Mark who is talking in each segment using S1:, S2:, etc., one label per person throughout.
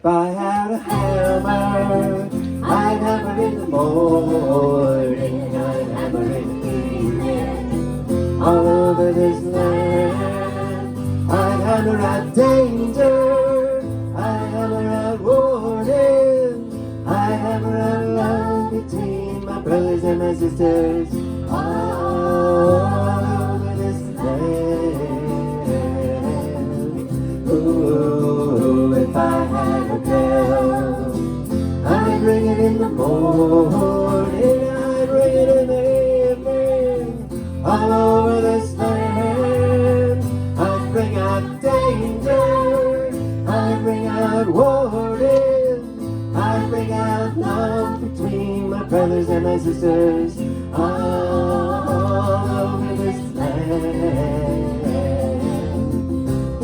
S1: If I had a hammer, I'd hammer in the morning, I'd hammer in the evening, all over this land. I'd hammer out danger, I'd hammer out warning, I'd hammer out love between my brothers and my sisters, all over this land. Ooh, if I had a bell, I'd ring it in the morning, I'd ring it in the evening, all over this land. I'd bring out danger, I'd bring out warning, I'd bring out love between my brothers and my sisters, all over this land.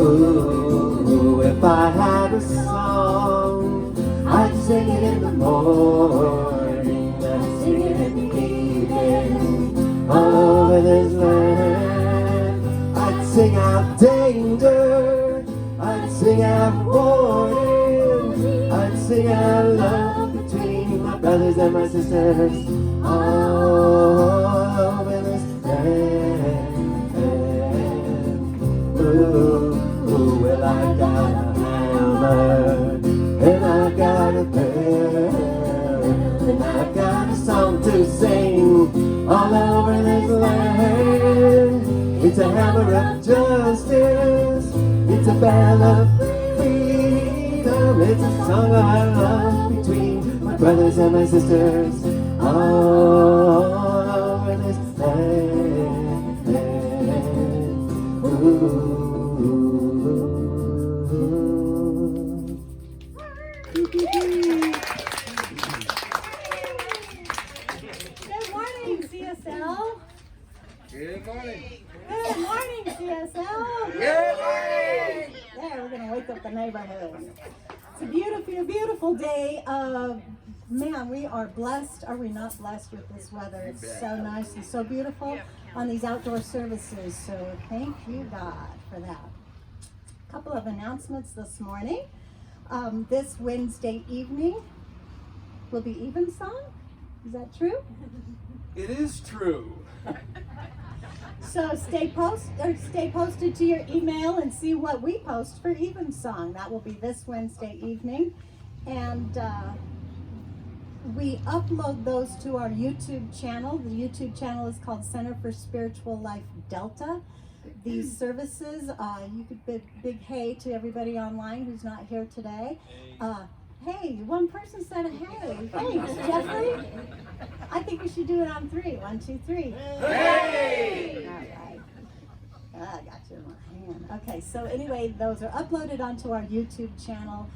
S1: Ooh, if I had a song, I'd sing it in the morning, I'd sing it in the evening, all over this land. I'd sing out danger, I'd sing out warning, I'd sing out love between my brothers and my sisters, all over this land. Ooh, well, I got a hammer, and I got a bell, and I got a song to sing all over this land. It's a hammer of justice, it's a bell of freedom, it's a song of our love between my brothers and my sisters, all over this land. Ooh.
S2: Good morning, CSL.
S3: Good morning.
S2: Good morning, CSL.
S3: Good morning.
S2: There, we're going to wake up the neighborhood. It's a beautiful, beautiful day. Man, we are blessed. Are we not blessed with this weather? It's so nice and so beautiful on these outdoor services. So thank you, God, for that. A couple of announcements this morning. This Wednesday evening will be Evensong. Is that true?
S3: It is true.
S2: So stay posted to your email and see what we post for Evensong. That will be this Wednesday evening. And we upload those to our YouTube channel. The YouTube channel is called Center for Spiritual Life Delta. These services, you could big hey to everybody online who's not here today. Hey, one person said a hey. Thanks, Jeffrey. I think we should do it on 3. 1, 2, 3. Hey! All right. I got you in my hand. Okay, so anyway, those are uploaded onto our YouTube channel.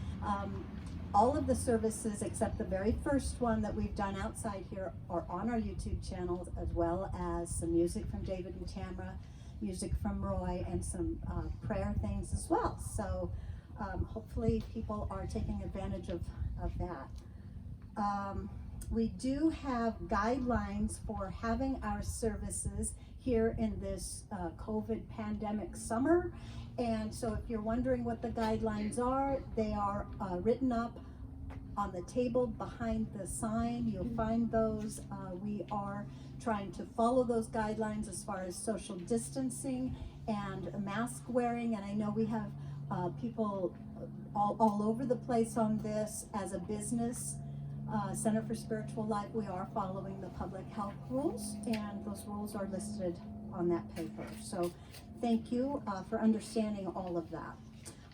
S2: All of the services except the very first one that we've done outside here are on our YouTube channel, as well as some music from David and Tamara, music from Roy, and some prayer things as well. So hopefully people are taking advantage of that. We do have guidelines for having our services here in this COVID pandemic summer. And so if you're wondering what the guidelines are, they are written up on the table behind the sign. You'll find those. We are trying to follow those guidelines as far as social distancing and mask wearing. And I know we have people all over the place on this. As a business, Center for Spiritual Life, we are following the public health rules, and those rules are listed on that paper. So thank you for understanding all of that.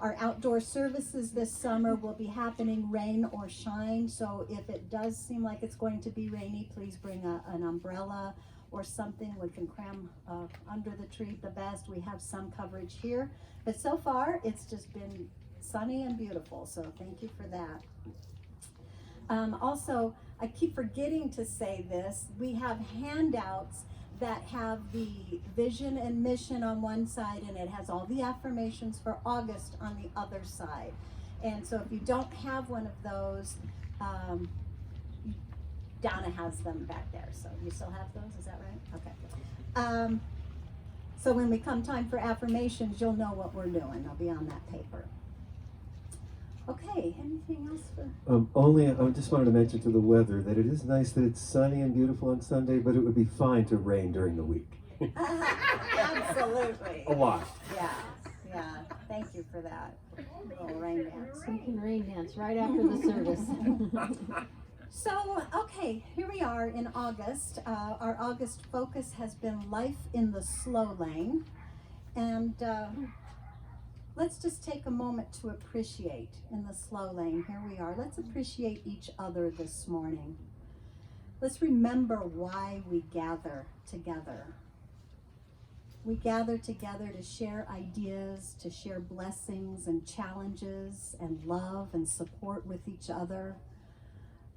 S2: Our outdoor services this summer will be happening rain or shine. So if it does seem like it's going to be rainy, please bring an umbrella or something. We can cram under the tree the best. We have some coverage here, but so far it's just been sunny and beautiful. So thank you for that. Also, I keep forgetting to say this. We have handouts that have the vision and mission on one side, and it has all the affirmations for August on the other side. And so if you don't have one of those, Donna has them back there. So you still have those, is that right? Okay. So when we come time for affirmations, you'll know what we're doing. They'll be on that paper. Okay, anything else for?
S1: Only, I just wanted to mention to the weather that it is nice that it's sunny and beautiful on Sunday, but it would be fine to rain during the week.
S2: Absolutely.
S1: A lot.
S2: Yeah, yeah. Thank you for that. Little rain dance.
S4: We can rain dance right after the service.
S2: So, okay, here we are in August. Our August focus has been life in the slow lane. And let's just take a moment to appreciate in the slow lane. Here we are. Let's appreciate each other this morning. Let's remember why we gather together. We gather together to share ideas, to share blessings and challenges and love and support with each other.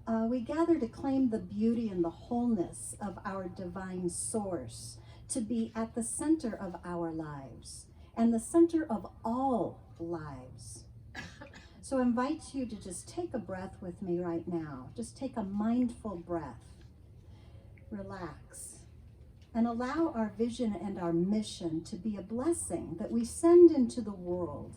S2: We gather to claim the beauty and the wholeness of our divine source, to be at the center of our lives and the center of all lives. So I invite you to just take a breath with me right now. Just take a mindful breath. Relax. And allow our vision and our mission to be a blessing that we send into the world.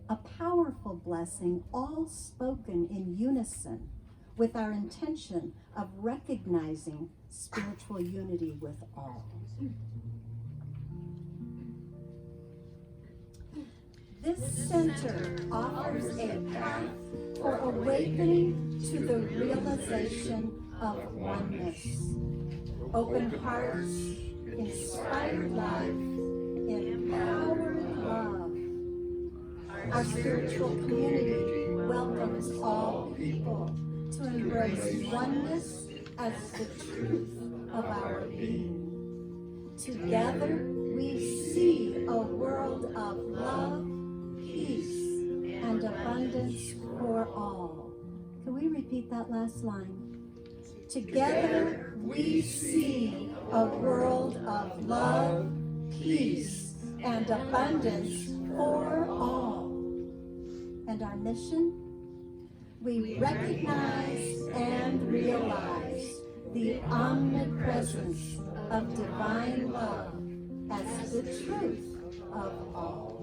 S2: A powerful blessing, all spoken in unison with our intention of recognizing spiritual unity with all. This center offers a path for awakening to the realization of oneness. Open hearts, inspired life, empowered love. Our spiritual community welcomes all people to embrace oneness as the truth of our being. Together we see a world of love, peace, and abundance for all. Can we repeat that last line? Together we see a world of love, peace, and abundance for all. And our mission? We recognize and realize the omnipresence of divine love as the truth of all.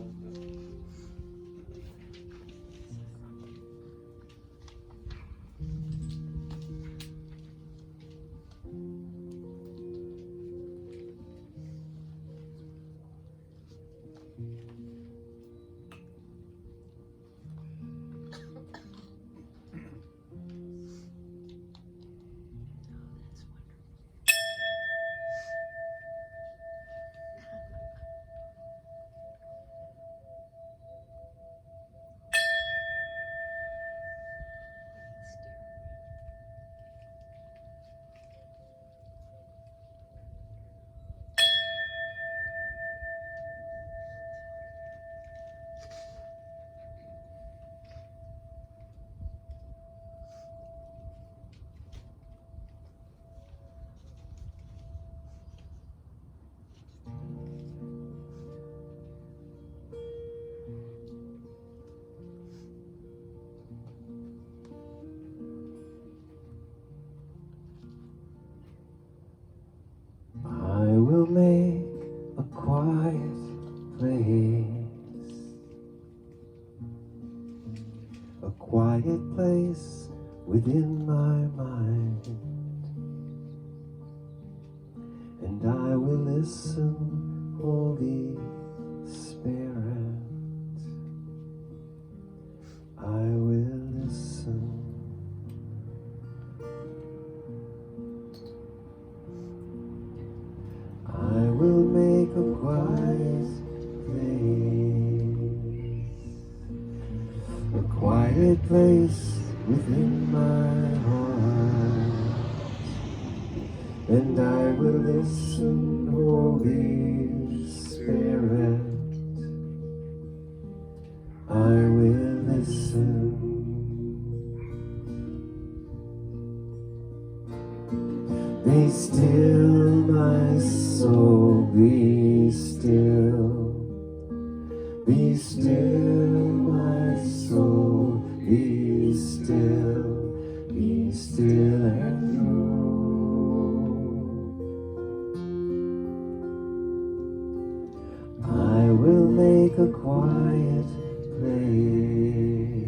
S1: I will make a quiet place, a quiet place within my mind, and I will listen, Holy Spirit, I will listen. I will make a quiet place within my heart, and I will listen, Holy Spirit, I will listen. Be still, my soul, be still. Be still, my soul, be still. Be still and know. I will make a quiet place,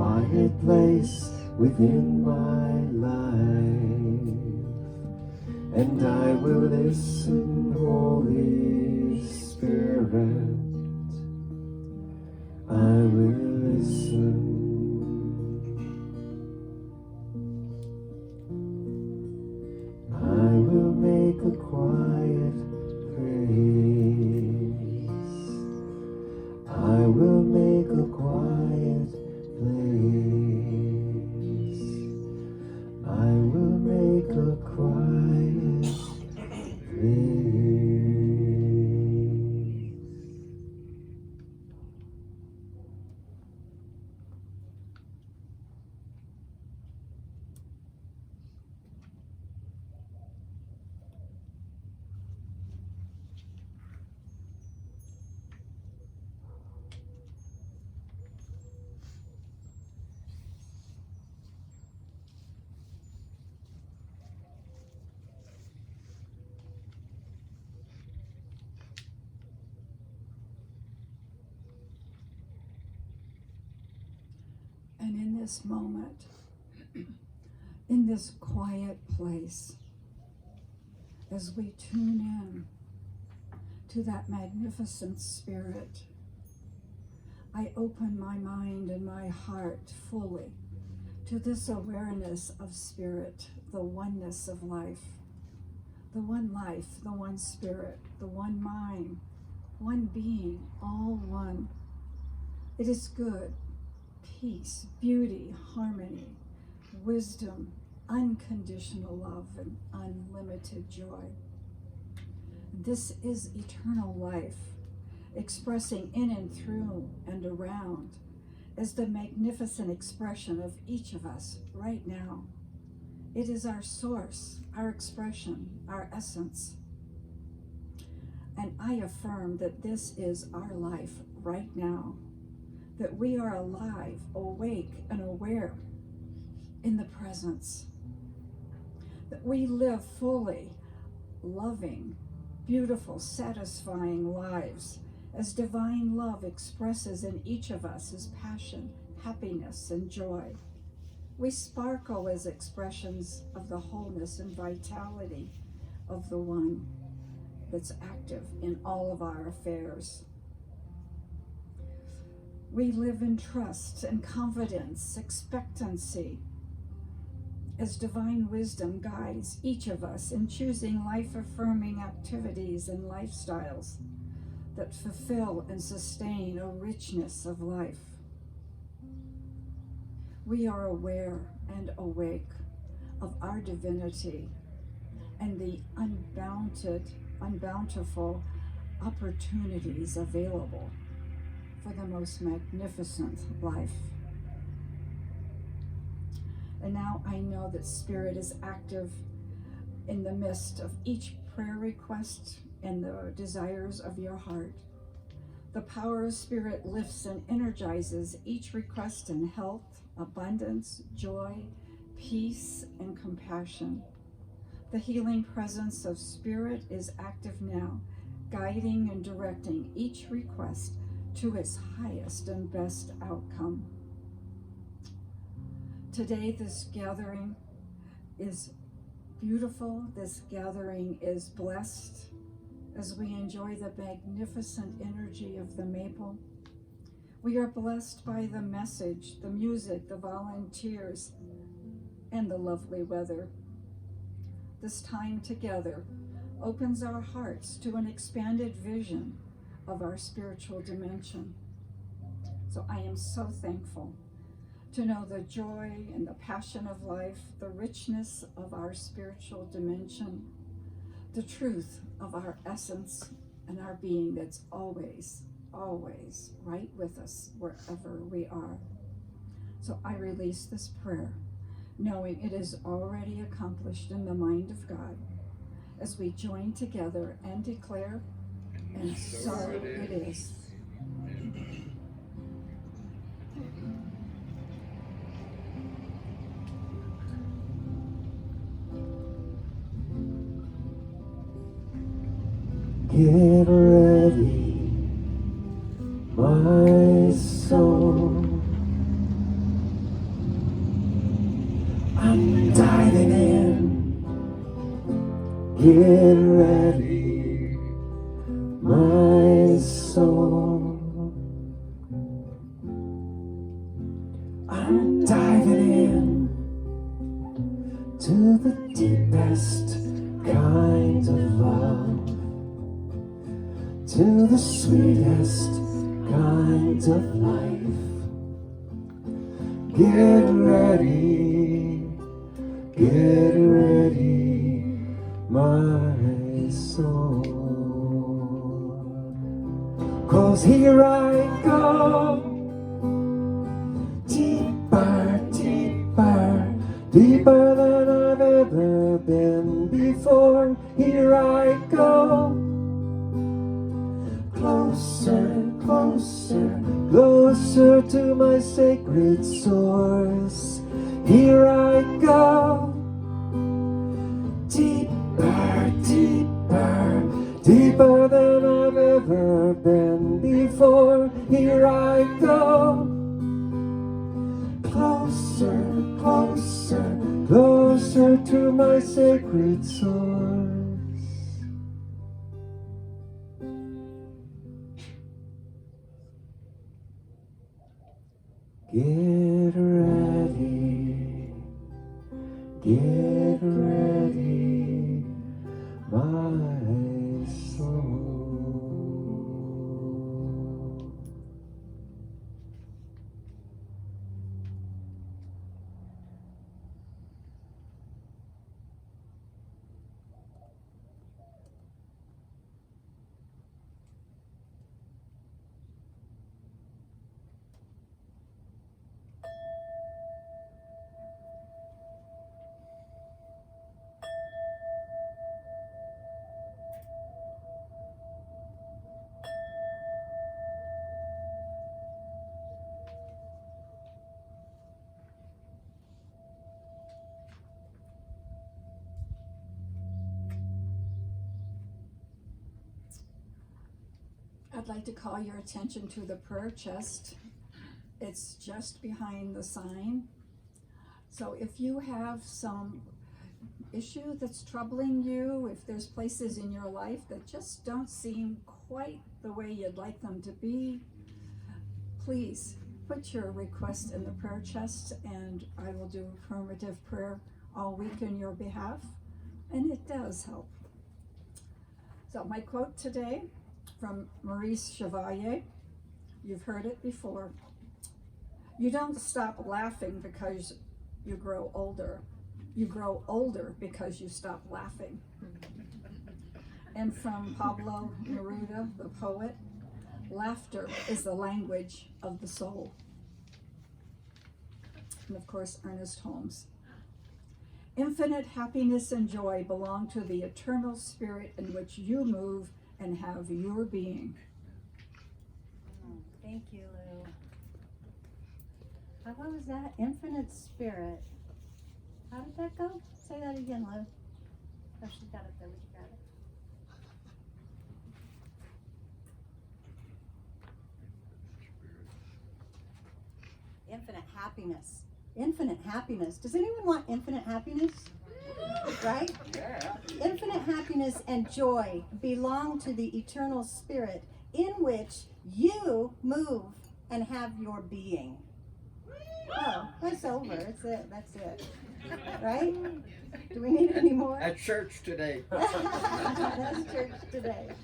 S1: quiet place within my life, and I will listen, Holy Spirit, I will listen. I will make a quiet place. I will make a quiet place. I will make a quiet place.
S5: And in this moment, in this quiet place, as we tune in to that magnificent Spirit, I open my mind and my heart fully to this awareness of Spirit, the oneness of life, the one Spirit, the one mind, one being, all one. It is good, peace, beauty, harmony, wisdom, unconditional love, and unlimited joy. This is eternal life, expressing in and through and around as the magnificent expression of each of us right now. It is our source, our expression, our essence. And I affirm that this is our life right now, that we are alive, awake, and aware in the presence, that we live fully, loving, beautiful, satisfying lives as divine love expresses in each of us as passion, happiness, and joy. We sparkle as expressions of the wholeness and vitality of the one that's active in all of our affairs. We live in trust and confidence, expectancy, as divine wisdom guides each of us in choosing life-affirming activities and lifestyles that fulfill and sustain a richness of life. We are aware and awake of our divinity and the unbountiful opportunities available for the most magnificent life. And now I know that Spirit is active in the midst of each prayer request and the desires of your heart. The power of Spirit lifts and energizes each request in health, abundance, joy, peace, and compassion. The healing presence of Spirit is active now, guiding and directing each request to its highest and best outcome. Today, this gathering is beautiful. This gathering is blessed as we enjoy the magnificent energy of the maple. We are blessed by the message, the music, the volunteers, and the lovely weather. This time together opens our hearts to an expanded vision of our spiritual dimension. So I am so thankful to know the joy and the passion of life, the richness of our spiritual dimension, the truth of our essence and our being that's always, always right with us wherever we are. So I release this prayer, knowing it is already accomplished in the mind of God, as we join together and declare, and so it is.
S1: Get ready, my soul. Get ready, my soul. I'm diving in to the deepest kind of love, to the sweetest kind of life. Get ready, my soul. 'Cause here I go, deeper, deeper, deeper than I've ever been before. Here I go, closer, closer, closer to my sacred source. Here I go, deeper, deeper, deeper than I've ever been before. Here I go, closer, closer, closer to my sacred source. Get ready, my soul.
S5: I'd like to call your attention to the prayer chest. It's just behind the sign. So if you have some issue that's troubling you, if there's places in your life that just don't seem quite the way you'd like them to be, please put your request in the prayer chest and I will do affirmative prayer all week in your behalf. And it does help. So my quote today from Maurice Chevalier, you've heard it before. You don't stop laughing because you grow older. You grow older because you stop laughing. And from Pablo Neruda, the poet, laughter is the language of the soul. And of course, Ernest Holmes. Infinite happiness and joy belong to the eternal spirit in which you move and have your being.
S2: Thank you, Lou. What was that? Infinite spirit. How did that go? Say that again, Lou. Oh, she got it there. We got it. Infinite happiness. Infinite happiness. Does anyone want infinite happiness? Right?
S3: Yeah.
S2: Infinite happiness and joy belong to the eternal spirit in which you move and have your being. Oh, that's over. That's it. That's it. Right? Do we need any more?
S3: At church today.
S2: That's church today.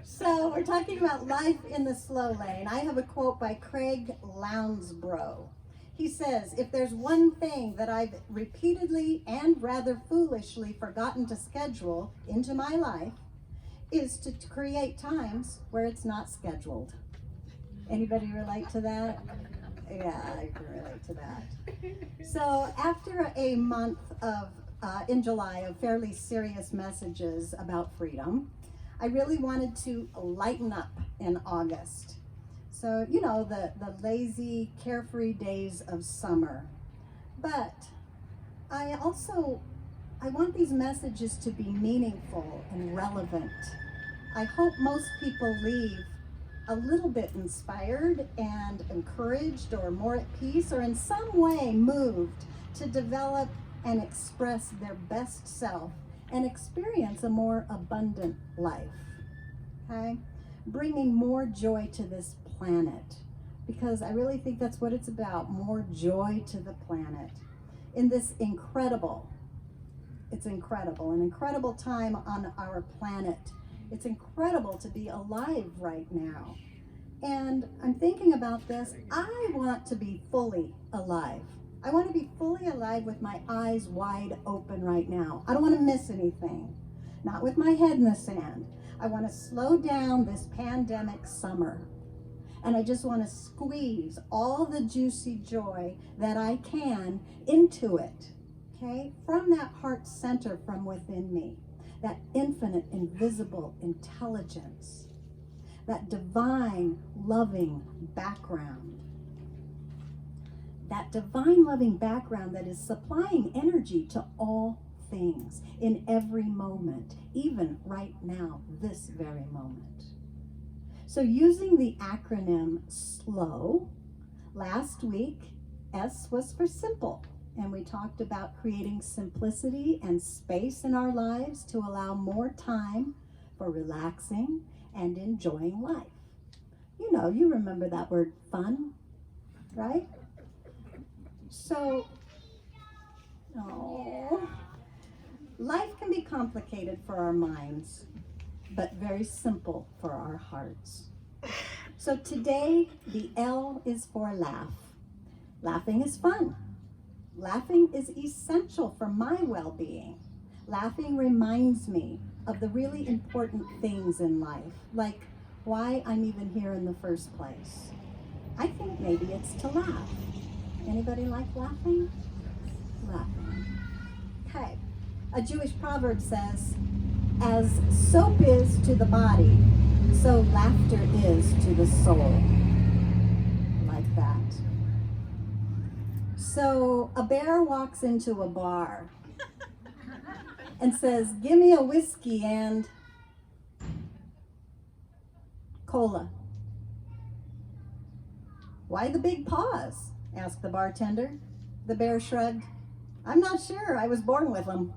S2: So we're talking about life in the slow lane. I have a quote by Craig Lounsbrough. He says, if there's one thing that I've repeatedly and rather foolishly forgotten to schedule into my life is to create times where it's not scheduled. Anybody relate to that? Yeah, I can relate to that. So after a month of, in July, of fairly serious messages about freedom, I really wanted to lighten up in August. So, you know, the lazy, carefree days of summer. But I want these messages to be meaningful and relevant. I hope most people leave a little bit inspired and encouraged or more at peace or in some way moved to develop and express their best self and experience a more abundant life. Okay? Bringing more joy to this planet, because I really think that's what it's about, more joy to the planet in this an incredible time on our planet. It's incredible to be alive right now. And I'm thinking about this. I want to be fully alive. I want to be fully alive with my eyes wide open right now. I don't want to miss anything. Not with my head in the sand. I want to slow down this pandemic summer. And I just want to squeeze all the juicy joy that I can into it. Okay? From that heart center from within me. That infinite, invisible intelligence. That divine, loving background. That divine, loving background that is supplying energy to all things in every moment, even right now, this very moment. So using the acronym SLOW, last week, S was for simple. And we talked about creating simplicity and space in our lives to allow more time for relaxing and enjoying life. You know, you remember that word fun, right? So, life can be complicated for our minds, but very simple for our hearts. So today, the L is for laugh. Laughing is fun. Laughing is essential for my well-being. Laughing reminds me of the really important things in life, like why I'm even here in the first place. I think maybe it's to laugh. Anybody like laughing? Laughing. Okay. A Jewish proverb says, as soap is to the body, so laughter is to the soul. Like that. So a bear walks into a bar and says, give me a whiskey and cola. Why the big pause? Asked the bartender. The bear shrugged. I'm not sure. I was born with them.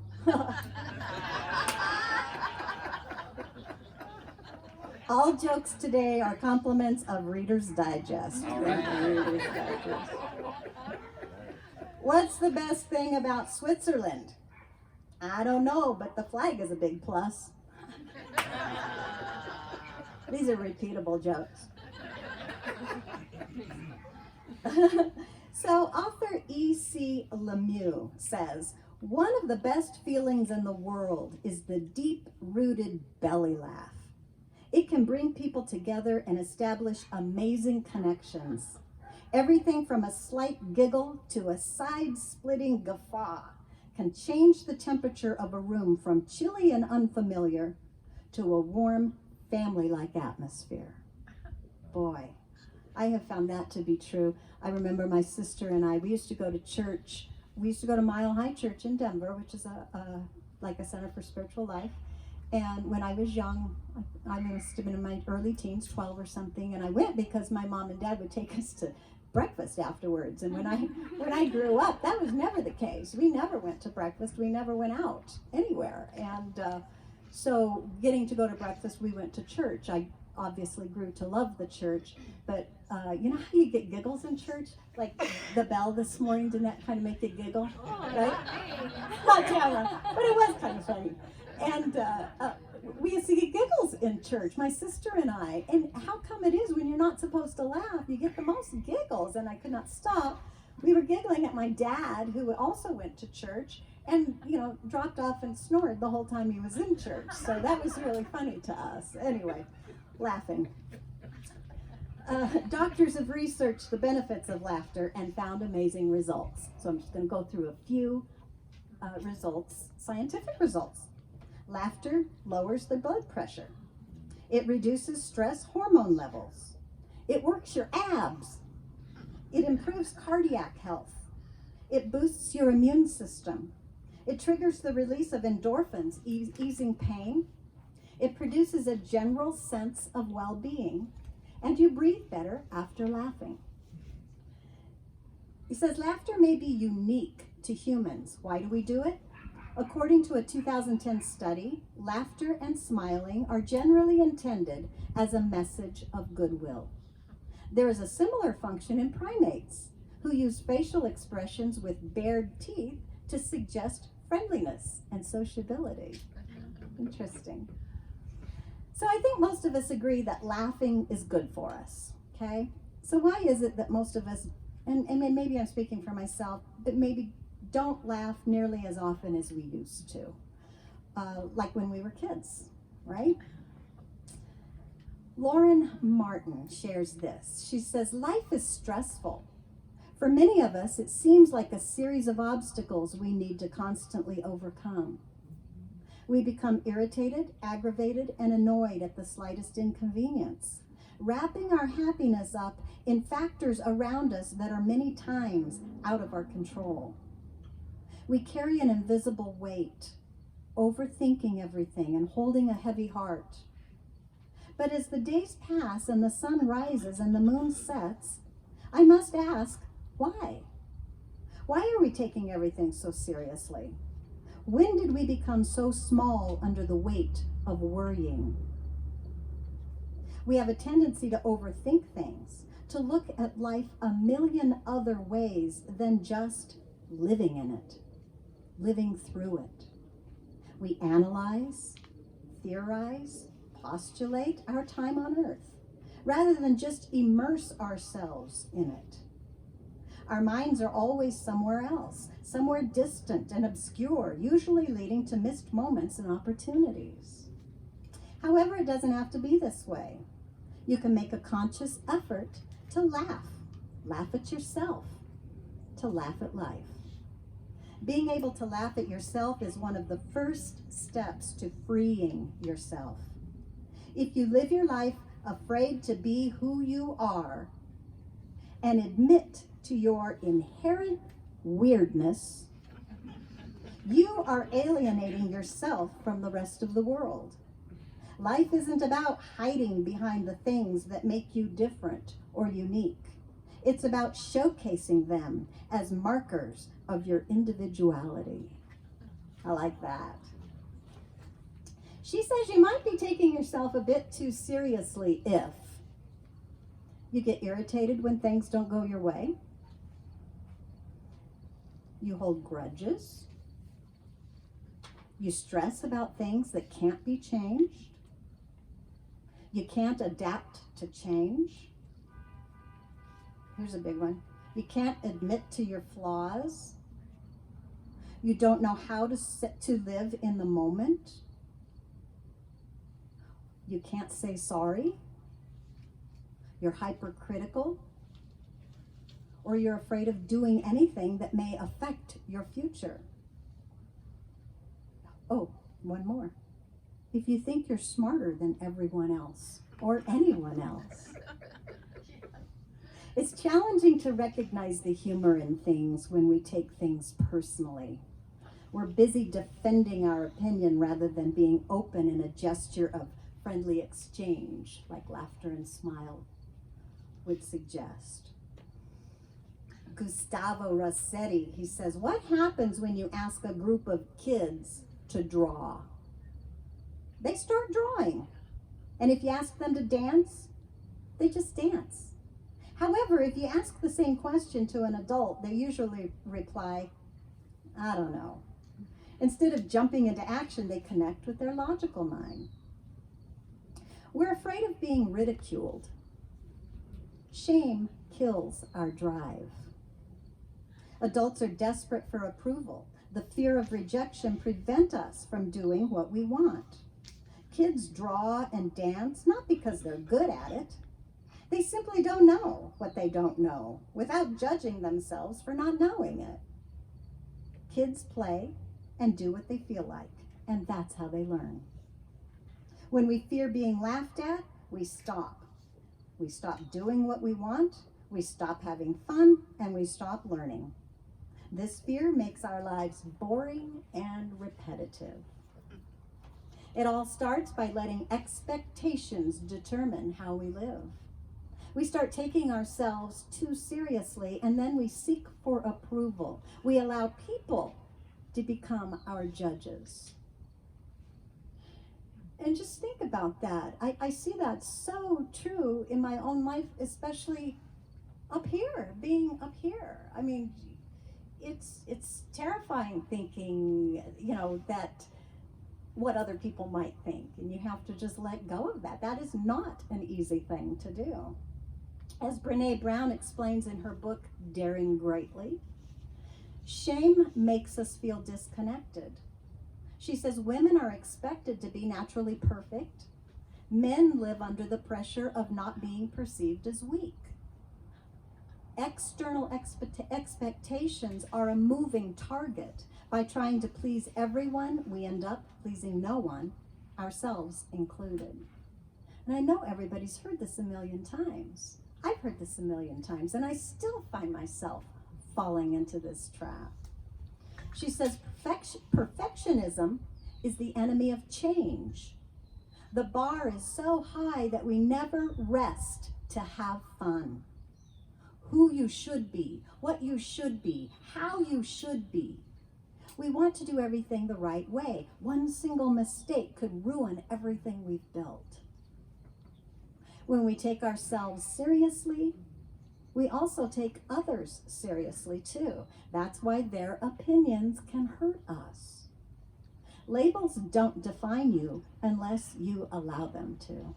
S2: All jokes today are compliments of Reader's Digest.
S3: All right.
S2: Reader's Digest. What's the best thing about Switzerland? I don't know, but the flag is a big plus. These are repeatable jokes. So author E.C. Lemieux says, one of the best feelings in the world is the deep-rooted belly laugh. It can bring people together and establish amazing connections. Everything from a slight giggle to a side-splitting guffaw can change the temperature of a room from chilly and unfamiliar to a warm, family-like atmosphere. Boy, I have found that to be true. I remember my sister and I, we used to go to church. We used to go to Mile High Church in Denver, which is like a center for spiritual life. And when I was young, I must have been in my early teens, 12 or something, and I went because my mom and dad would take us to breakfast afterwards. And when I grew up, that was never the case. We never went to breakfast. We never went out anywhere. And so getting to go to breakfast, we went to church. I obviously grew to love the church, but you know how you get giggles in church? Like the bell this morning, didn't that kind of make you giggle? Right? Not Tamara, but it was kind of funny. And we used to get giggles in church, my sister and I. And how come it is when you're not supposed to laugh, you get the most giggles? And I could not stop. We were giggling at my dad, who also went to church, and, you know, dropped off and snored the whole time he was in church. So that was really funny to us. Anyway, laughing. Doctors have researched the benefits of laughter and found amazing results. So I'm just going to go through a few results, scientific results. Laughter lowers the blood pressure. It reduces stress hormone levels. It works your abs. It improves cardiac health. It boosts your immune system. It triggers the release of endorphins, easing pain. It produces a general sense of well-being, and you breathe better after laughing. He says laughter may be unique to humans. Why do we do it? According to a 2010 study, laughter and smiling are generally intended as a message of goodwill. There is a similar function in primates, who use facial expressions with bared teeth to suggest friendliness and sociability. Interesting. So I think most of us agree that laughing is good for us, okay? So why is it that most of us, and maybe I'm speaking for myself, but maybe don't laugh nearly as often as we used to, like when we were kids, right? Lauren Martin shares this. She says, life is stressful. For many of us, it seems like a series of obstacles we need to constantly overcome. We become irritated, aggravated, and annoyed at the slightest inconvenience, wrapping our happiness up in factors around us that are many times out of our control. We carry an invisible weight, overthinking everything and holding a heavy heart. But as the days pass and the sun rises and the moon sets, I must ask, why? Why are we taking everything so seriously? When did we become so small under the weight of worrying? We have a tendency to overthink things, to look at life a million other ways than just living in it, living through it. We analyze, theorize, postulate our time on earth, rather than just immerse ourselves in it. Our minds are always somewhere else, somewhere distant and obscure, usually leading to missed moments and opportunities. However, it doesn't have to be this way. You can make a conscious effort to laugh at yourself, to laugh at life. Being able to laugh at yourself is one of the first steps to freeing yourself. If you live your life afraid to be who you are and admit to your inherent weirdness, you are alienating yourself from the rest of the world. Life isn't about hiding behind the things that make you different or unique. It's about showcasing them as markers of your individuality. I like that. She says you might be taking yourself a bit too seriously if you get irritated when things don't go your way, you hold grudges, you stress about things that can't be changed, you can't adapt to change. Here's a big one. You can't admit to your flaws. You don't know how to live in the moment. You can't say sorry. You're hypercritical. Or you're afraid of doing anything that may affect your future. Oh, one more. If you think you're smarter than everyone else or anyone else. It's challenging to recognize the humor in things when we take things personally. We're busy defending our opinion rather than being open in a gesture of friendly exchange, like laughter and smile would suggest. Gustavo Rossetti, he says, what happens when you ask a group of kids to draw? They start drawing. And if you ask them to dance, they just dance. However, if you ask the same question to an adult, they usually reply, I don't know. Instead of jumping into action, they connect with their logical mind. We're afraid of being ridiculed. Shame kills our drive. Adults are desperate for approval. The fear of rejection prevents us from doing what we want. Kids draw and dance not because they're good at it. They simply don't know what they don't know without judging themselves for not knowing it. Kids play and do what they feel like, and that's how they learn. When we fear being laughed at, we stop. We stop doing what we want, we stop having fun, and we stop learning. This fear makes our lives boring and repetitive. It all starts by letting expectations determine how we live. We start taking ourselves too seriously, and then we seek for approval. We allow people to become our judges. And just think about that. I see that so true in my own life, especially up here, being up here. I mean, it's terrifying thinking, that what other people might think, and you have to just let go of that. That is not an easy thing to do. As Brene Brown explains in her book, Daring Greatly, shame makes us feel disconnected. She says women are expected to be naturally perfect. Men live under the pressure of not being perceived as weak. External expectations are a moving target. By trying to please everyone, we end up pleasing no one, ourselves included. And I know everybody's heard this a million times. I've heard this a million times, and I still find myself falling into this trap. She says perfectionism is the enemy of change. The bar is so high that we never rest to have fun. Who you should be, what you should be, how you should be. We want to do everything the right way. One single mistake could ruin everything we've built. When we take ourselves seriously, we also take others seriously too. That's why their opinions can hurt us. Labels don't define you unless you allow them to.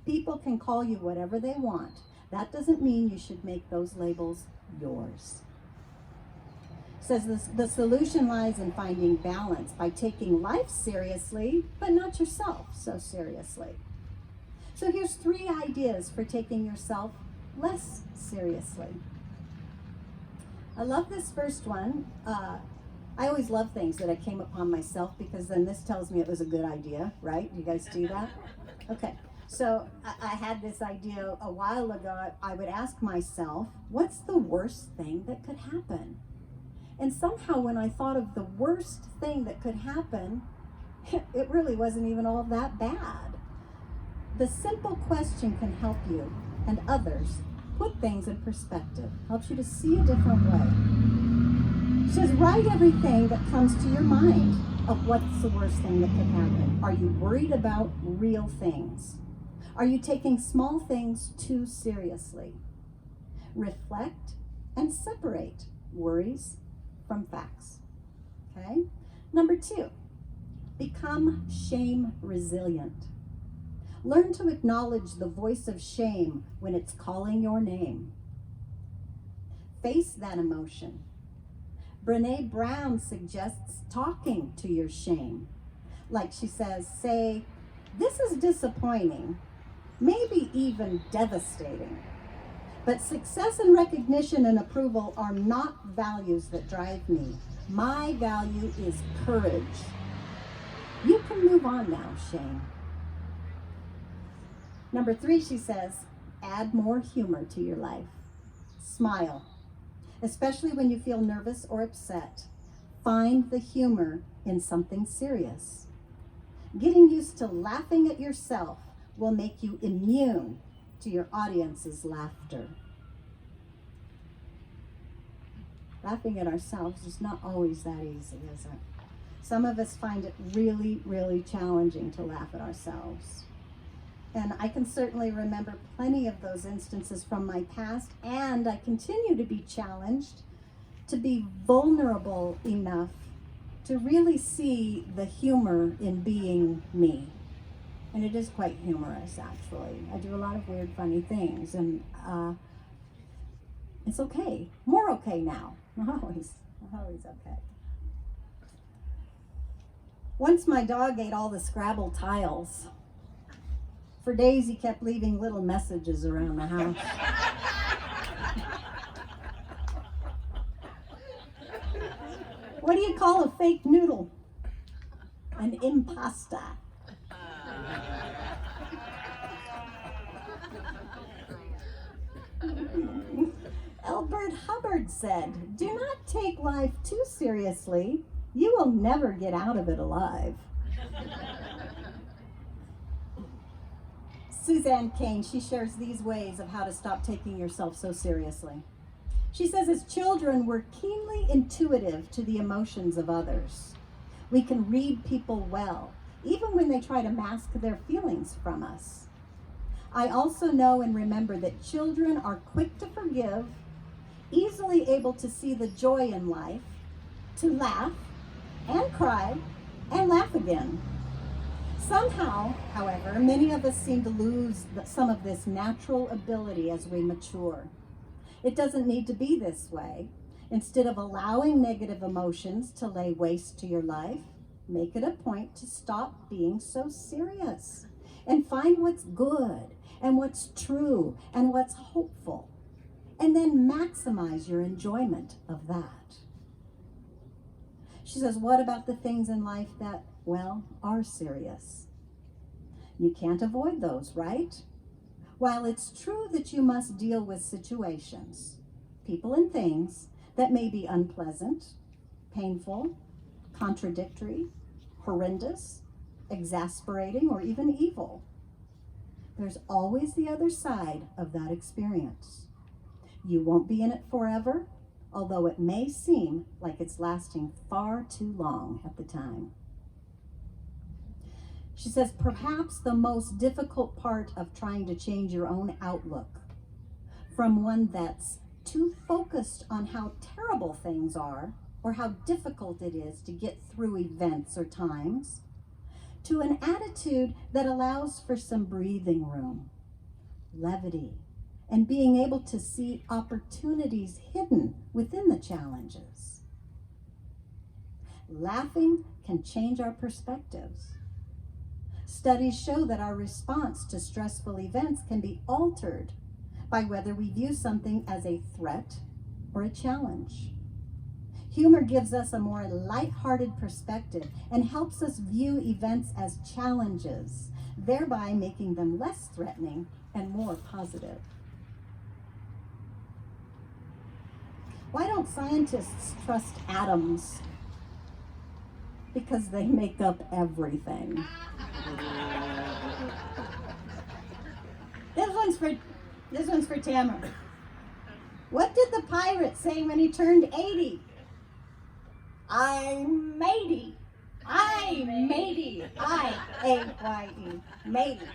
S2: People can call you whatever they want. That doesn't mean you should make those labels yours. Says the solution lies in finding balance by taking life seriously, but not yourself so seriously. So here's 3 ideas for taking yourself less seriously. I love this first one. I always love things that I came upon myself, because then this tells me it was a good idea, right? You guys do that? Okay. So I had this idea a while ago. I would ask myself, what's the worst thing that could happen? And somehow when I thought of the worst thing that could happen, it really wasn't even all that bad. The simple question can help you and others put things in perspective, helps you to see a different way. It says, write everything that comes to your mind of what's the worst thing that could happen. Are you worried about real things? Are you taking small things too seriously? Reflect and separate worries from facts. Okay? Number 2, become shame resilient. Learn to acknowledge the voice of shame when it's calling your name. Face that emotion. Brene Brown suggests talking to your shame. Like she says, say, this is disappointing, maybe even devastating. But success and recognition and approval are not values that drive me. My value is courage. You can move on now, shame. Number 3, she says, add more humor to your life. Smile, especially when you feel nervous or upset. Find the humor in something serious. Getting used to laughing at yourself will make you immune to your audience's laughter. Laughing at ourselves is not always that easy, is it? Some of us find it really, really challenging to laugh at ourselves. And I can certainly remember plenty of those instances from my past, and I continue to be challenged to be vulnerable enough to really see the humor in being me. And it is quite humorous, actually. I do a lot of weird, funny things, and it's okay. More okay now. Not always okay. Once my dog ate all the Scrabble tiles. For days he kept leaving little messages around the house. What do you call a fake noodle? An impasta. Elbert Hubbard said, do not take life too seriously. You will never get out of it alive. Suzanne Cain, she shares these ways of how to stop taking yourself so seriously. She says, as children, we're keenly intuitive to the emotions of others. We can read people well, even when they try to mask their feelings from us. I also know and remember that children are quick to forgive, easily able to see the joy in life, to laugh and cry and laugh again. Somehow, however, many of us seem to lose some of this natural ability as we mature. It doesn't need to be this way. Instead of allowing negative emotions to lay waste to your life, make it a point to stop being so serious and find what's good and what's true and what's hopeful, and then maximize your enjoyment of that. She says, what about the things in life that, well, are serious? You can't avoid those, right? While it's true that you must deal with situations, people and things that may be unpleasant, painful, contradictory, horrendous, exasperating, or even evil, there's always the other side of that experience. You won't be in it forever, although it may seem like it's lasting far too long at the time. She says, perhaps the most difficult part of trying to change your own outlook from one that's too focused on how terrible things are or how difficult it is to get through events or times, to an attitude that allows for some breathing room, levity, and being able to see opportunities hidden within the challenges. Laughing can change our perspectives. Studies show that our response to stressful events can be altered by whether we view something as a threat or a challenge. Humor gives us a more lighthearted perspective and helps us view events as challenges, thereby making them less threatening and more positive. Why don't scientists trust atoms? Because they make up everything. This one's for Tamara. What did the pirate say when he turned 80? I'm matey. I'm matey. I-A-Y-E. Matey.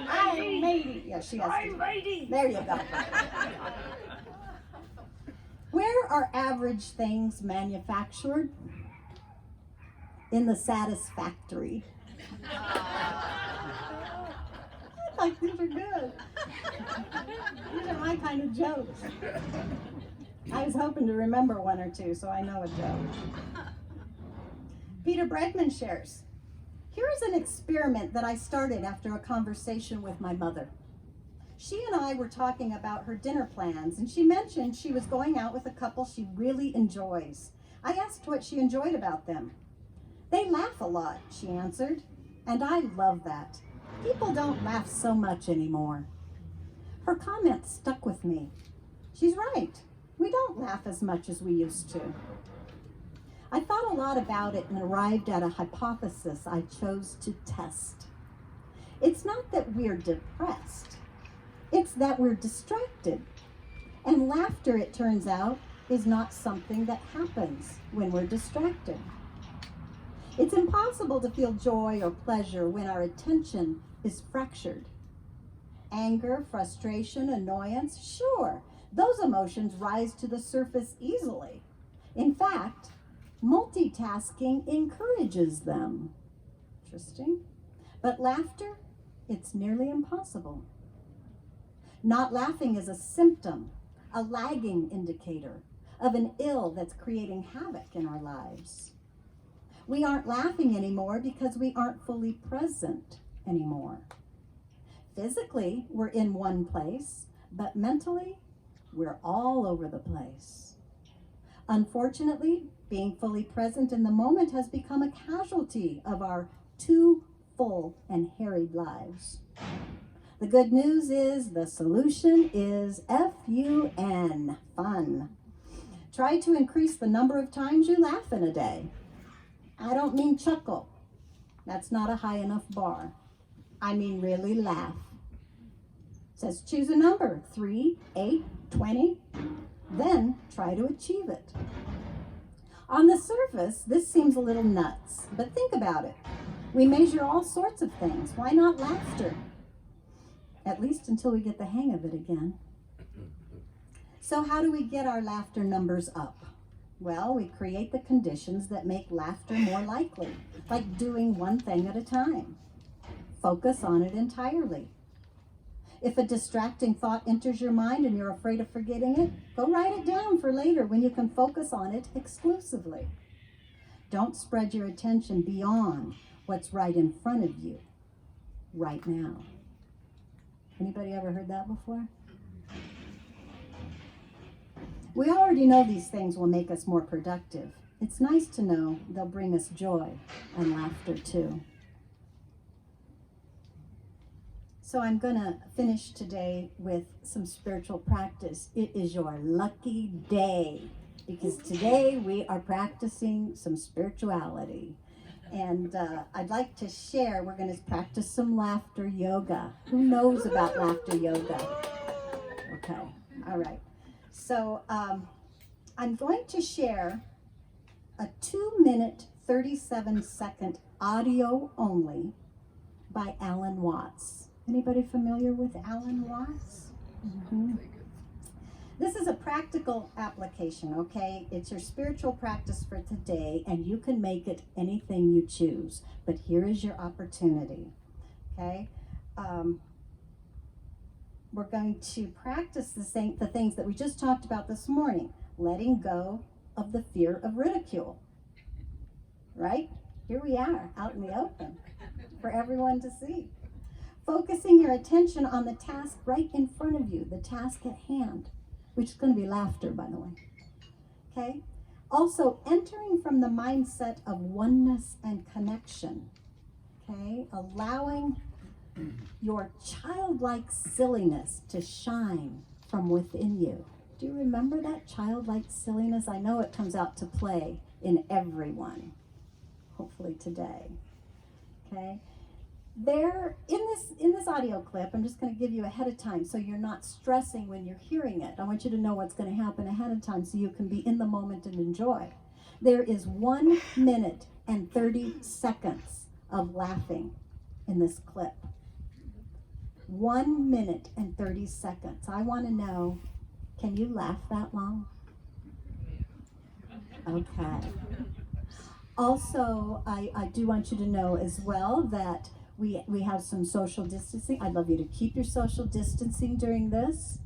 S2: I'm matey. Yeah, she has to. Matey. There you go. Where are average things manufactured? In the satisfactory. I think these are good. These are my kind of jokes. I was hoping to remember one or two, so I know a joke. Peter Bregman shares, here is an experiment that I started after a conversation with my mother. She and I were talking about her dinner plans, and she mentioned she was going out with a couple she really enjoys. I asked what she enjoyed about them. They laugh a lot, she answered, and I love that. People don't laugh so much anymore. Her comment stuck with me. She's right. We don't laugh as much as we used to. I thought a lot about it and arrived at a hypothesis I chose to test. It's not that we're depressed. It's that we're distracted. And laughter, it turns out, is not something that happens when we're distracted. It's impossible to feel joy or pleasure when our attention is fractured. Anger, frustration, annoyance, sure, those emotions rise to the surface easily. In fact, multitasking encourages them. Interesting. But laughter, it's nearly impossible. Not laughing is a symptom, a lagging indicator of an ill that's creating havoc in our lives. We aren't laughing anymore because we aren't fully present anymore. Physically, we're in one place, but mentally, we're all over the place. Unfortunately, being fully present in the moment has become a casualty of our too full and harried lives. The good news is the solution is F-U-N, fun. Try to increase the number of times you laugh in a day. I don't mean chuckle. That's not a high enough bar. I mean really laugh. It says choose a number, 3, 8, 20. Then try to achieve it. On the surface, this seems a little nuts, but think about it. We measure all sorts of things. Why not laughter? At least until we get the hang of it again. So how do we get our laughter numbers up? Well, we create the conditions that make laughter more likely, like doing one thing at a time. Focus on it entirely. If a distracting thought enters your mind and you're afraid of forgetting it, go write it down for later when you can focus on it exclusively. Don't spread your attention beyond what's right in front of you right now. Anybody ever heard that before? We already know these things will make us more productive. It's nice to know they'll bring us joy and laughter too. So I'm going to finish today with some spiritual practice. It is your lucky day because today we are practicing some spirituality. And I'd like to share, we're going to practice some laughter yoga. Who knows about laughter yoga? Okay, all right. So I'm going to share a 2-minute, 37-second audio only by Alan Watts. Anybody familiar with Alan Watts? Mm-hmm. This is a practical application, okay? It's your spiritual practice for today, and you can make it anything you choose. But here is your opportunity, okay? We're going to practice the things that we just talked about this morning. Letting go of the fear of ridicule, right? Here we are, out in the open, for everyone to see. Focusing your attention on the task right in front of you, the task at hand, which is going to be laughter, by the way. Okay? Also, entering from the mindset of oneness and connection. Okay? Allowing your childlike silliness to shine from within you. Do you remember that childlike silliness? I know it comes out to play in everyone, hopefully today. Okay? There, in this audio clip, I'm just going to give you ahead of time so you're not stressing when you're hearing it. I want you to know what's going to happen ahead of time so you can be in the moment and enjoy. There is 1 minute and 30 seconds of laughing in this clip. 1 minute and 30 seconds. I want to know, can you laugh that long? Okay. Also, I do want you to know as well that we have some social distancing. I'd love you to keep your social distancing during this.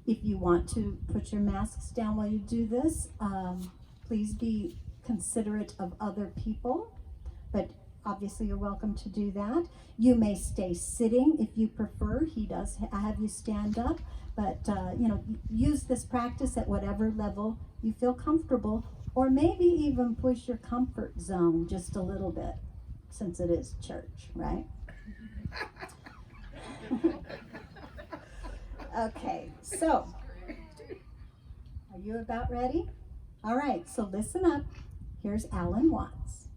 S2: If you want to put your masks down while you do this, please be considerate of other people, but obviously you're welcome to do that. You may stay sitting if you prefer. He does have you stand up, but use this practice at whatever level you feel comfortable, or maybe even push your comfort zone just a little bit, since it is church, right? Okay, so are you about ready? All right, so listen up. Here's Alan Watts.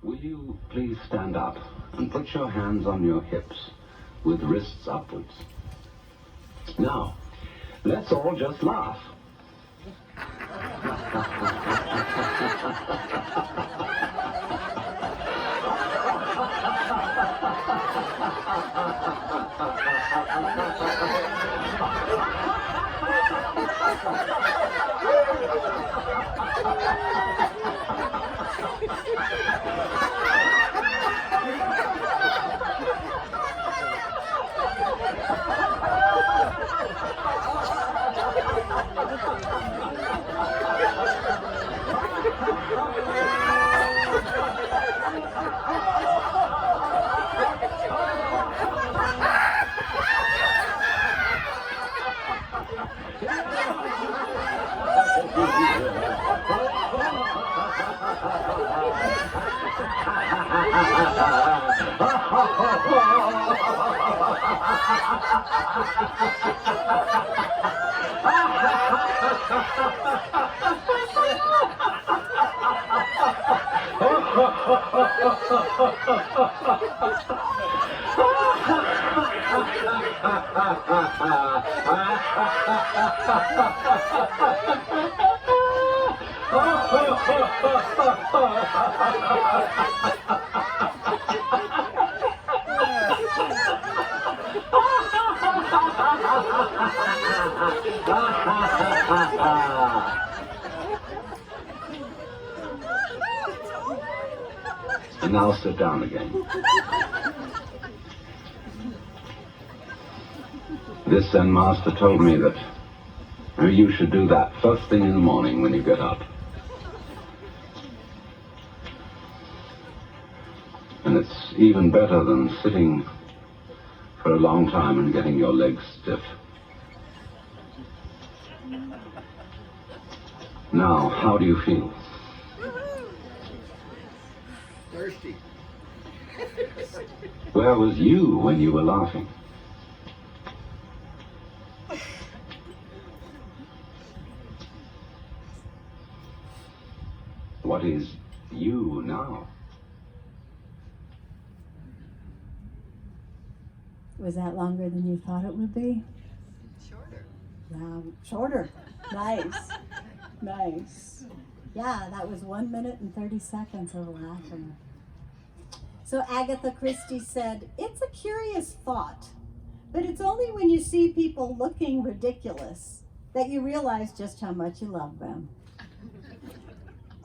S6: Will you please stand up and put your hands on your hips with wrists upwards? Now, let's all just laugh. And now sit down again. This Zen master told me that you should do that first thing in the morning when you get up. And it's even better than sitting for a long time and getting your legs stiff. Now, how do you feel?
S3: Thirsty.
S6: Where was you when you were laughing? What is you now?
S2: Was that longer than you thought it would be?
S7: Shorter.
S2: Shorter. Nice. Nice. Yeah, that was 1 minute and 30 seconds of laughing. So Agatha Christie said, "It's a curious thought, but it's only when you see people looking ridiculous that you realize just how much you love them."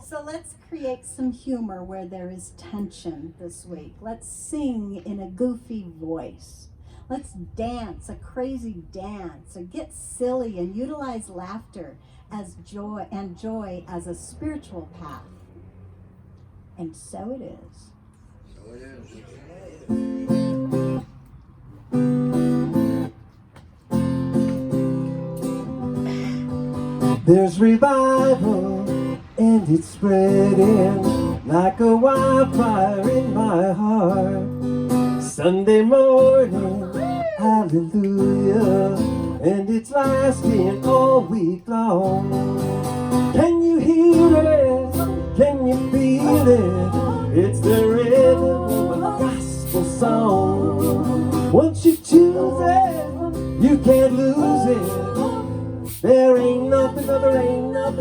S2: So let's create some humor where there is tension this week. Let's sing in a goofy voice. Let's dance a crazy dance, or get silly and utilize laughter as joy as a spiritual path. And so it is.
S3: So it is.
S1: There's revival and it's spreading like a wildfire in my heart. Sunday morning, hallelujah, and it's lasting all week long. Can you hear it? Can you feel it? It's the rhythm of a gospel song. Once you choose it, you can't lose it. There ain't nothing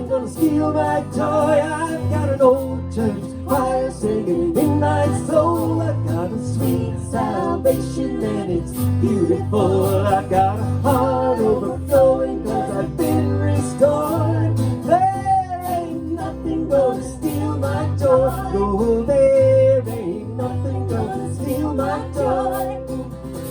S1: gonna steal my joy. I've got an old church choir singing in my soul. I've got a sweet salvation and it's beautiful. I've got a heart overflowing 'cause I've been restored. There ain't nothing gonna steal my joy. No, there ain't nothing gonna steal my joy.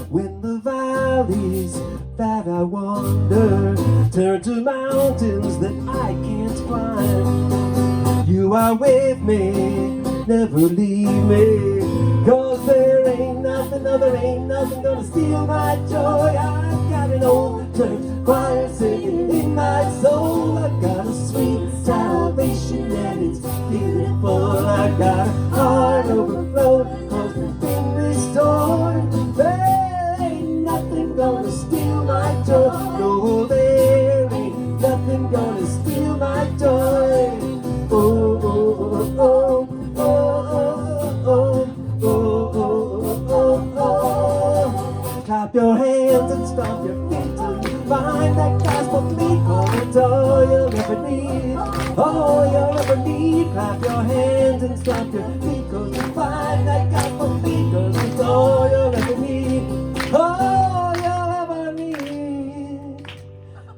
S1: When the valleys that I wander turn to mountains that I can't climb, you are with me, never leave me. 'Cause there ain't nothing gonna steal my joy. I've got an old church choir singing in my soul. I've got a sweet salvation and it's beautiful. I've got a heart overflowing 'cause we've been restored. There ain't nothing gonna steal my joy. No, there ain't nothing gonna steal my joy. Oh, oh, oh, oh, oh, oh, oh, oh, oh, oh. Clap your hands and stomp your feet till you find that gospel beat. Oh, it's all you'll ever need. All you'll ever need. Clap your hands and stomp your feet 'cause you find that gospel beat. 'Cause it's all you'll ever need. All you'll ever need.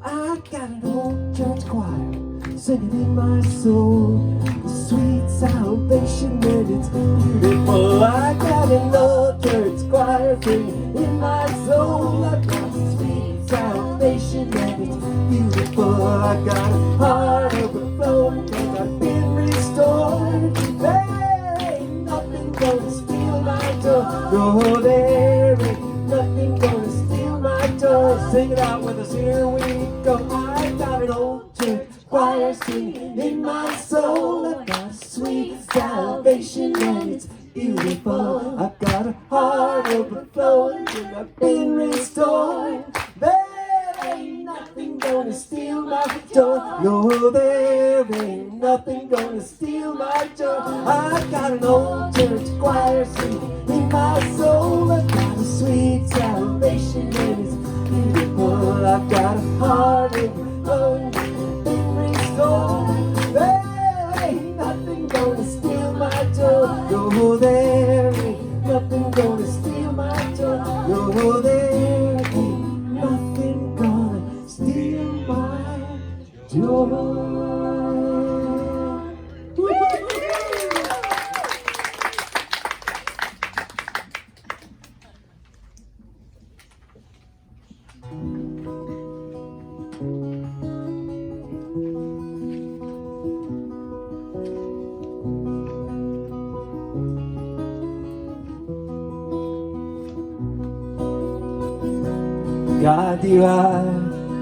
S1: I got an old church choir singing in my soul, the sweet salvation and it's beautiful. I got an old church choir singing in my soul. I got a sweet salvation and it's beautiful. I got a heart overflowing 'cause I've been restored. There ain't nothing gonna steal my joy. No, there ain't nothing gonna steal my joy. Sing it out with us, here we go. I got an old church choir singing in my soul. I've got a sweet salvation and it's beautiful. I've got a heart overflowing and I've been restored. There ain't nothing gonna steal my joy. No, there ain't nothing gonna steal my joy. I've got an old church choir singing in my soul. I've got a sweet salvation and it's beautiful. I've got a heart in bone, been restored. There ain't nothing gonna steal my joy. No, there ain't nothing gonna steal my joy. No, there ain't nothing gonna steal my joy. God, you are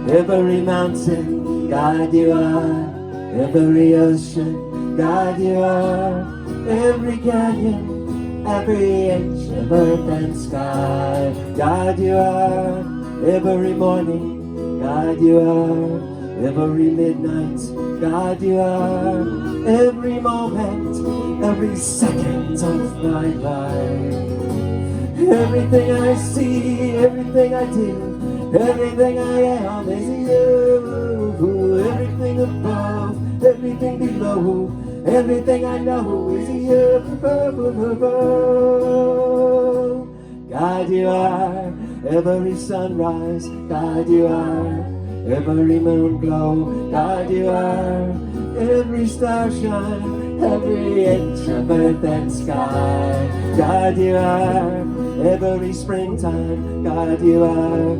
S1: every mountain. God, you are every ocean. God, you are every canyon, every inch of earth and sky. God, you are every morning. God, you are every midnight. God, you are every moment, every second of my life. Everything I see, everything I do, everything I am is you. Everything above, everything below, everything I know is you. God, you are every sunrise. God, you are every moon glow. God, you are every star shine, every inch of earth and sky. God, you are every springtime. God, you are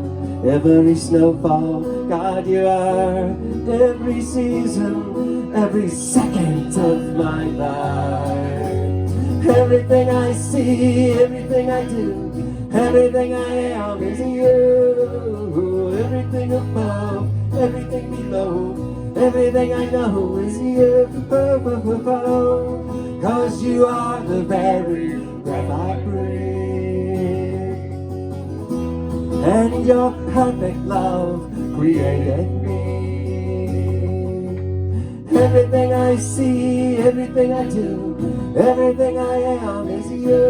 S1: every snowfall. God, you are every season, every second of my life. Everything I see, everything I do, everything I am is you. Everything above, everything below, everything I know is you. 'Cause you are the very breath I breathe, and your perfect love created me. Everything I see, everything I do, everything I am is you.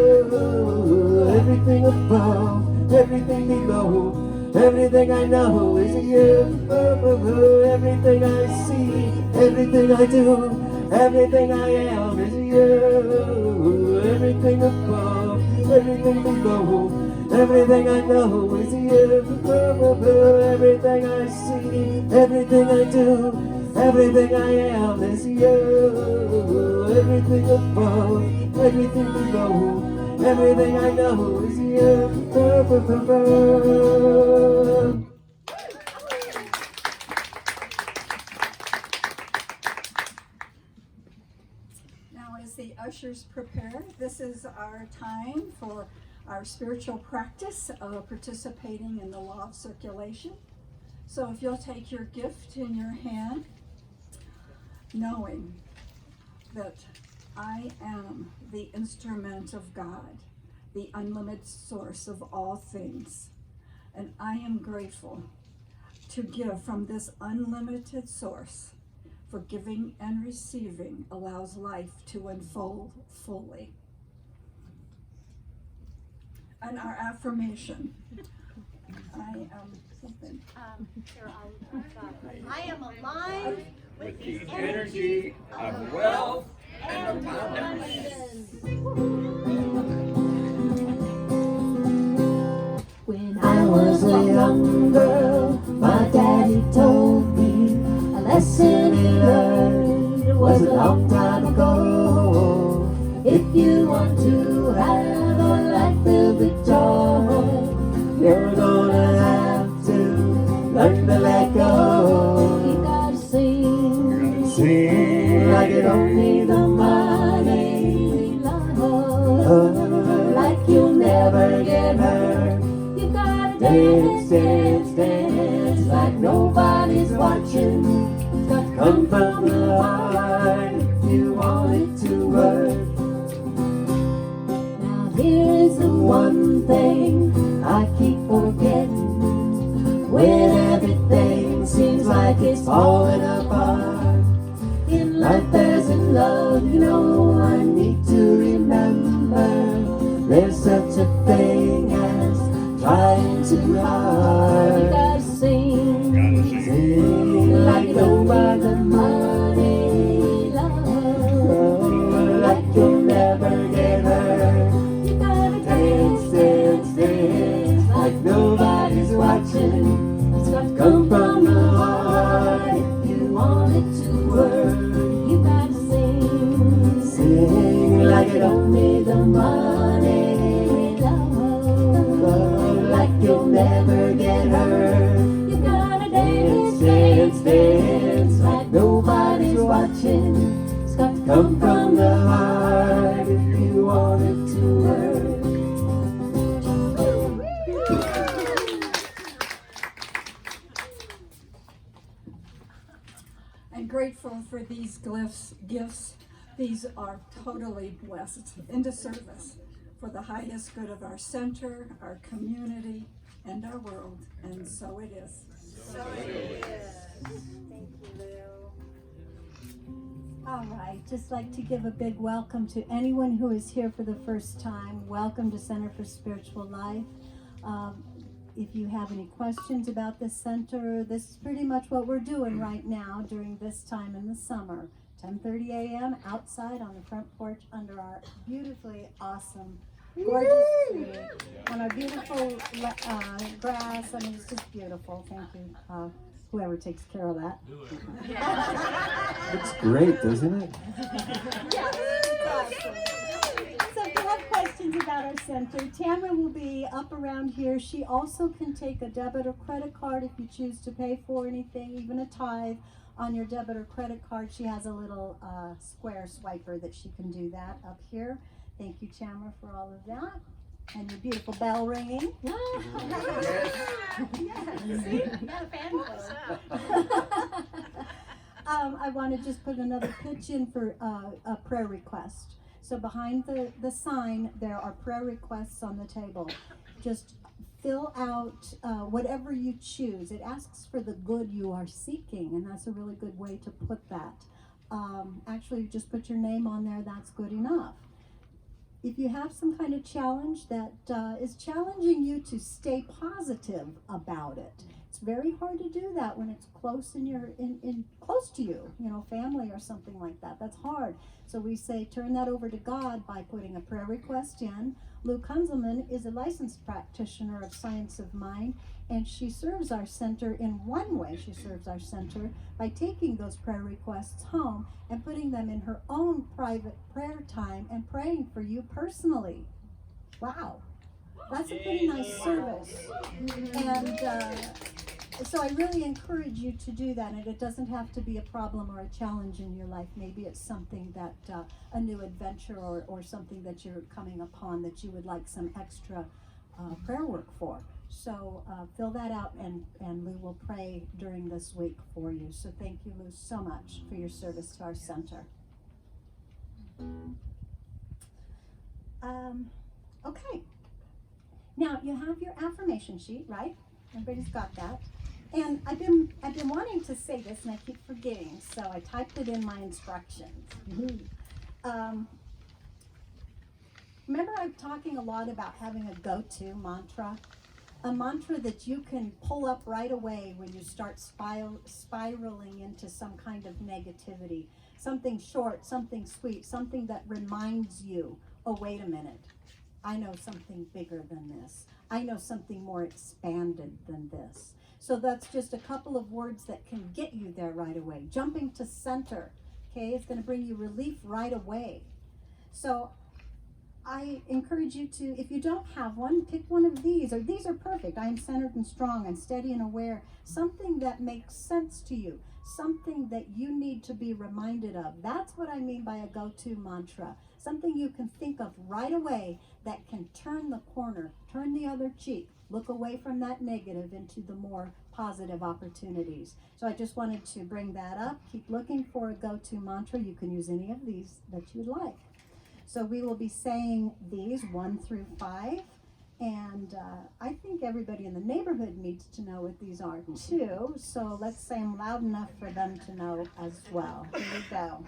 S1: Everything above, everything below, everything I know is you. Everything I see, everything I do, everything I am is you. Everything above, everything below, everything I know is you. Everything I see, everything I do, everything I am is you. Everything above, everything below, everything I know is you.
S5: Now, as the ushers prepare, this is our time for our spiritual practice of participating in the law of circulation. So if you'll take your gift in your hand, knowing that I am the instrument of God, the unlimited source of all things, and I am grateful to give from this unlimited source. For giving and receiving allows life to unfold fully. And our affirmation, I am something.
S2: I am alive
S3: With the energy of wealth and abundance.
S1: When I was a young girl, my daddy told me a lesson he learned. It was a long time ago. If you want to have a life filled with joy, you're gonna have to learn to let go. You gotta sing like you don't need the money, like you'll never get hurt. You gotta dance, dance, dance like nobody's watching. Come from the heart if you want it to work. Now here's the one thing I keep forgetting. When everything seems like it's falling apart, in life as in love, you know I need to remember there's such a thing as trying too hard.
S4: You gotta sing.
S1: Sing like no other money, love, like you'll never get hurt.
S4: You gotta
S1: Dance, dance, dance, like nobody's watching.
S4: It's got to
S1: Come from the heart if you want it to work.
S4: You gotta sing.
S1: Sing like it don't need the money, love, like you'll never get hurt.
S4: You gotta
S1: Dance,
S4: dance,
S1: dance, dance, like nobody's watching.
S4: It's got to
S1: Come from the heart if you want it to work.
S5: I'm grateful for these gifts. These are totally blessed into service for the highest good of our center, our community, and our world. And so it is.
S2: Thank you, Lou. All right, just like to give a big welcome to anyone who is here for the first time. Welcome to Center for Spiritual Life. If you have any questions about this center, this is pretty much what we're doing right now during this time in the summer. 10:30 a.m. outside on the front porch under our beautifully awesome, gorgeous tree, on our beautiful grass. I mean, it's just beautiful. Thank you, whoever takes care of that.
S1: Looks great, doesn't it?
S2: So if you have questions about our center, Tamara will be up around here. She also can take a debit or credit card if you choose to pay for anything, even a tithe on your debit or credit card. She has a little square swiper that she can do that up here. Thank you, Tamara, for all of that. And your beautiful bell ringing. Yes, see? You got a fan club. I want to just put another pitch in for a prayer request. So behind the sign, there are prayer requests on the table. Just fill out whatever you choose. It asks for the good you are seeking, and that's a really good way to put that. Actually, just put your name on there. That's good enough. If you have some kind of challenge that is challenging you to stay positive about it, it's very hard to do that when it's close close to you, family or something like that. That's hard. So we say turn that over to God by putting a prayer request in. Lou Kunzelman is a licensed practitioner of science of mind, and she serves our center in one way. She serves our center by taking those prayer requests home and putting them in her own private prayer time and praying for you personally. Wow, that's a pretty nice service. And so I really encourage you to do that, and it doesn't have to be a problem or a challenge in your life. Maybe it's something that a new adventure or something that you're coming upon that you would like some extra prayer work for. So fill that out, and Lou will pray during this week for you. So thank you, Lou, so much for your service to our center. Okay. Now you have your affirmation sheet, right? Everybody's got that. And I've been wanting to say this, and I keep forgetting, so I typed it in my instructions. Remember, I'm talking a lot about having a go-to mantra, a mantra that you can pull up right away when you start spiraling into some kind of negativity. Something short, something sweet, something that reminds you, oh, wait a minute, I know something bigger than this. I know something more expanded than this. So that's just a couple of words that can get you there right away. Jumping to center, okay, it's going to bring you relief right away. So I encourage you to, if you don't have one, pick one of these, or these are perfect. I am centered and strong, I'm steady and aware. Something that makes sense to you, something that you need to be reminded of. That's what I mean by a go-to mantra. Something you can think of right away that can turn the corner, turn the other cheek, look away from that negative into the more positive opportunities. So I just wanted to bring that up. Keep looking for a go-to mantra. You can use any of these that you'd like. So we will be saying these 1 through 5. And I think everybody in the neighborhood needs to know what these are too. So let's say them loud enough for them to know as well. Here we go.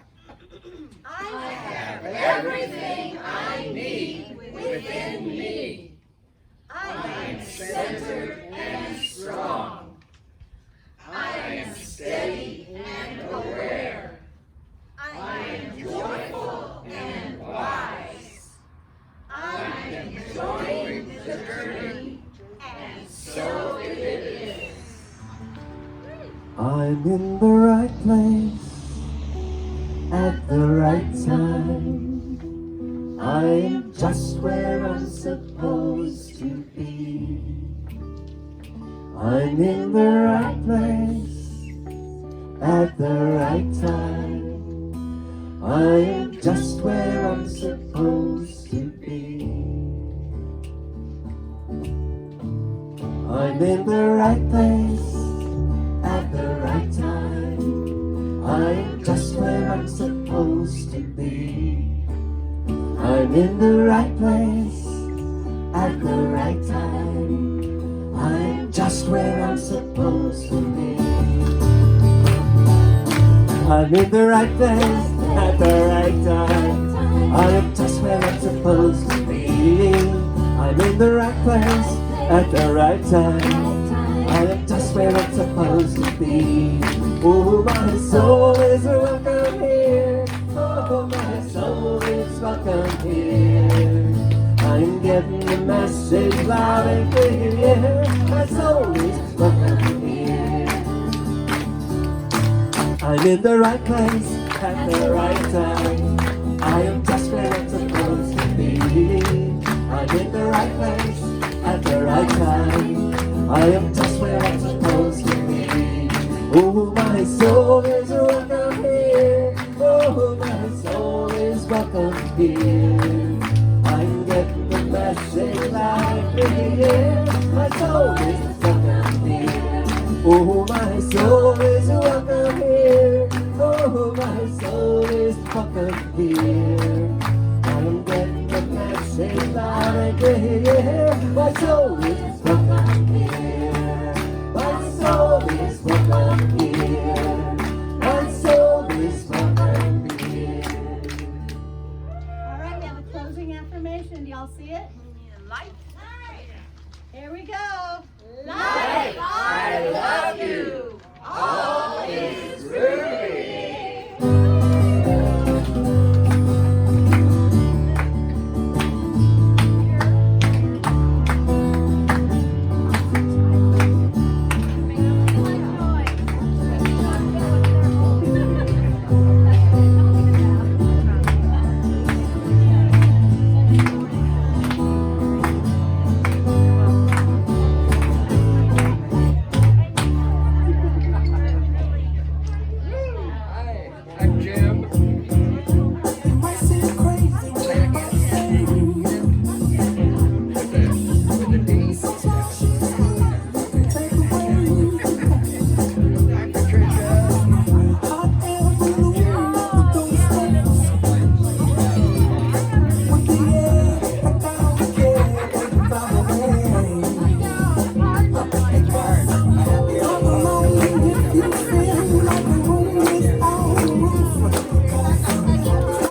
S3: I have everything I need within me. I am centered and strong. I am steady and aware. I am joyful and wise. I am enjoying the journey, and so it is.
S1: I'm in the right place at the right time. I am just where I'm supposed to be. I'm in the right place at the right time. I am just where I'm supposed to be. I'm in the right place at the right time. I am just where I'm supposed to be. I'm in the right place at the right time. I am just where I'm supposed to be. I'm in the right place at the right time. I am just where I'm supposed to be. I'm in the right place at the right time. I am just where I'm supposed to be. Oh, my soul is welcome here. Oh, my soul is welcome here. I'm getting the message loud and clear. My soul is welcome here. I'm in the right place at the right time. I am just where I'm supposed to be. I'm in the right place at the right time. I am just where I'm supposed to be. Oh, my soul is welcome here. Oh, my soul is welcome here. I'm getting the message loud and clear. My soul is welcome here. Oh, my soul is welcome here. Oh, my soul is welcome here. I'm getting the message loud and clear. My soul is welcome here. My soul is welcome here. My soul is welcome here.
S2: All right, we have a closing affirmation. Do y'all see it?
S7: Life.
S2: Here we go.
S3: Life, I love you. All is groovy.